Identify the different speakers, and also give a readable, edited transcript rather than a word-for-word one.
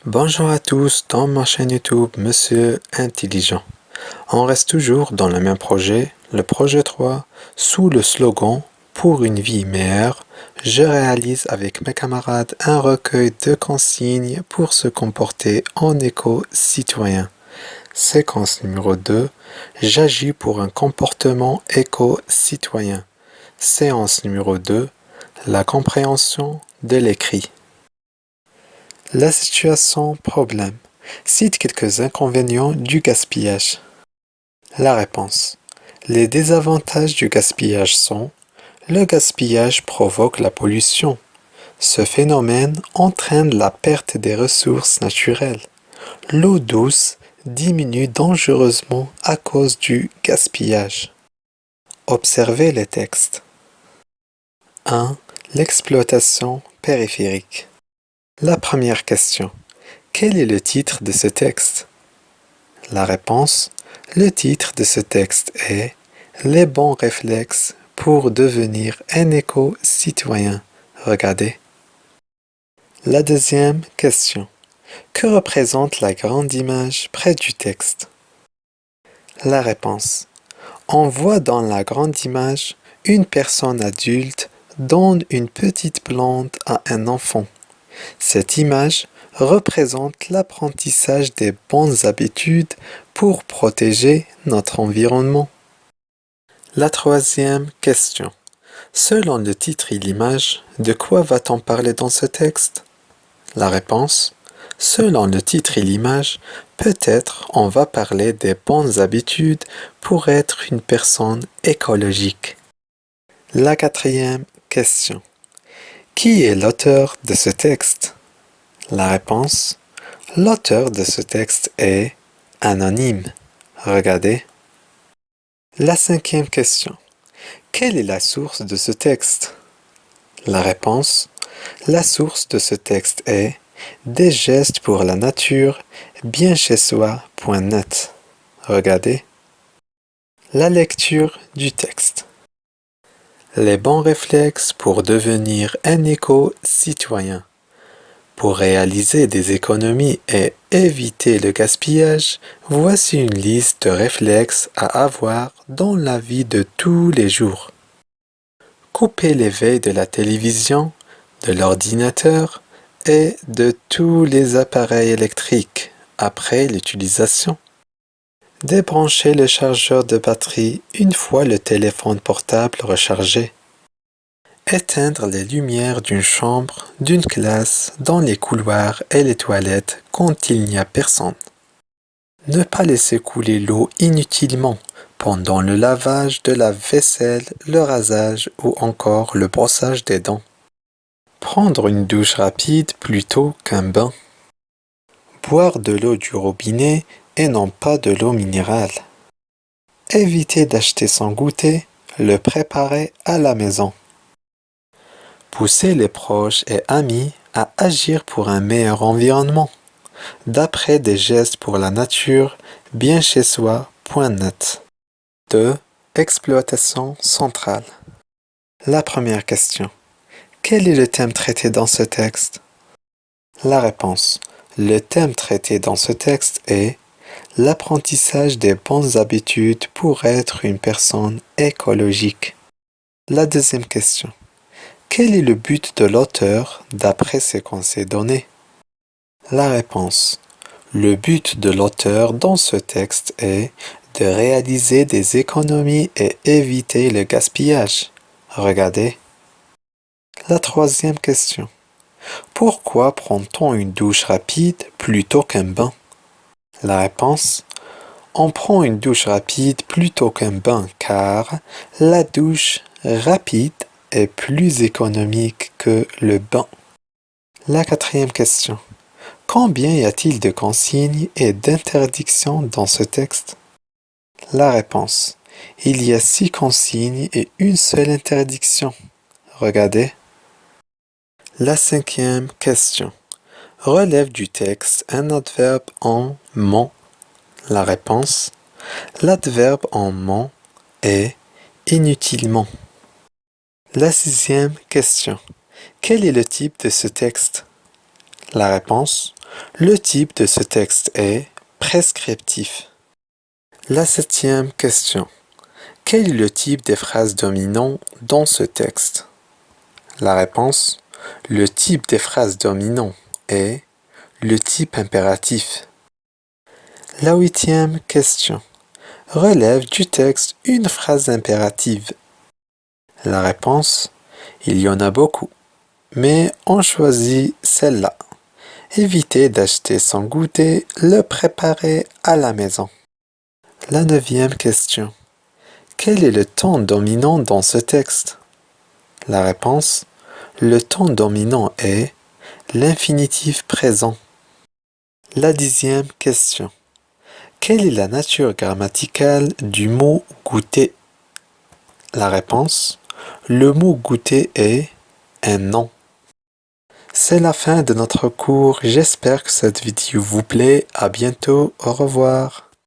Speaker 1: Bonjour à tous, dans ma chaîne YouTube Monsieur Intelligent. On reste toujours dans le même projet, le projet 3, sous le slogan Pour une vie meilleure. Je réalise avec mes camarades un recueil de consignes pour se comporter en éco-citoyen. Séquence numéro 2, j'agis pour un comportement éco-citoyen. Séance numéro 2, la compréhension de l'écrit. La situation problème. Cite quelques inconvénients du gaspillage. La réponse. Les désavantages du gaspillage sont: le gaspillage provoque la pollution. Ce phénomène entraîne la perte des ressources naturelles. L'eau douce diminue dangereusement à cause du gaspillage. Observez les textes. 1. L'exploitation périphérique. La première question. Quel est le titre de ce texte? La réponse. Le titre de ce texte est Les bons réflexes pour devenir un éco-citoyen. Regardez. La deuxième question. Que représente la grande image près du texte? La réponse. On voit dans la grande image une personne adulte donne une petite plante à un enfant. Cette image représente l'apprentissage des bonnes habitudes pour protéger notre environnement. La troisième question. Selon le titre et l'image, de quoi va-t-on parler dans ce texte? La réponse. Selon le titre et l'image, peut-être on va parler des bonnes habitudes pour être une personne écologique. La quatrième question. Qui est l'auteur de ce texte? La réponse. L'auteur de ce texte est anonyme. Regardez. La cinquième question. Quelle est la source de ce texte? La réponse. La source de ce texte est Des gestes pour la nature, bien chez soi.net. Regardez. La lecture du texte. Les bons réflexes pour devenir un éco-citoyen. Pour réaliser des économies et éviter le gaspillage, voici une liste de réflexes à avoir dans la vie de tous les jours. Couper l'éveil de la télévision, de l'ordinateur et de tous les appareils électriques après l'utilisation. Débrancher le chargeur de batterie une fois le téléphone portable rechargé. Éteindre les lumières d'une chambre, d'une classe, dans les couloirs et les toilettes quand il n'y a personne. Ne pas laisser couler l'eau inutilement pendant le lavage de la vaisselle, le rasage ou encore le brossage des dents. Prendre une douche rapide plutôt qu'un bain. Boire de l'eau du robinet et non pas de l'eau minérale. Éviter d'acheter sans goûter, le préparer à la maison. Pousser les proches et amis à agir pour un meilleur environnement, d'après des gestes pour la nature, bien chez soi.net. 2. Exploitation centrale. La première question. Quel est le thème traité dans ce texte? La réponse. Le thème traité dans ce texte est l'apprentissage des bonnes habitudes pour être une personne écologique. La deuxième question. Quel est le but de l'auteur d'après ces conseils donnés? La réponse. Le but de l'auteur dans ce texte est de réaliser des économies et éviter le gaspillage. Regardez. La troisième question. Pourquoi prend-on une douche rapide plutôt qu'un bain? La réponse. On prend une douche rapide plutôt qu'un bain car la douche rapide est plus économique que le bain. La quatrième question. Combien y a-t-il de consignes et d'interdictions dans ce texte? La réponse. Il y a 6 consignes et une seule interdiction. Regardez. La cinquième question. Relève du texte un adverbe en ment. La réponse. L'adverbe en ment est inutilement. La sixième question. Quel est le type de ce texte? La réponse. Le type de ce texte est prescriptif. La 7e question. Quel est le type des phrases dominantes dans ce texte? La réponse. Le type des phrases dominantes est le type impératif. La 8e question. Relève du texte une phrase impérative. La réponse. Il y en a beaucoup, mais on choisit celle-là. Évitez d'acheter sans goûter, le préparer à la maison. La 9e question. Quel est le ton dominant dans ce texte? La réponse. Le ton dominant est l'infinitif présent. La 10e question. Quelle est la nature grammaticale du mot goûter? La réponse. Le mot goûter est un nom. C'est la fin de notre cours. J'espère que cette vidéo vous plaît. À bientôt. Au revoir.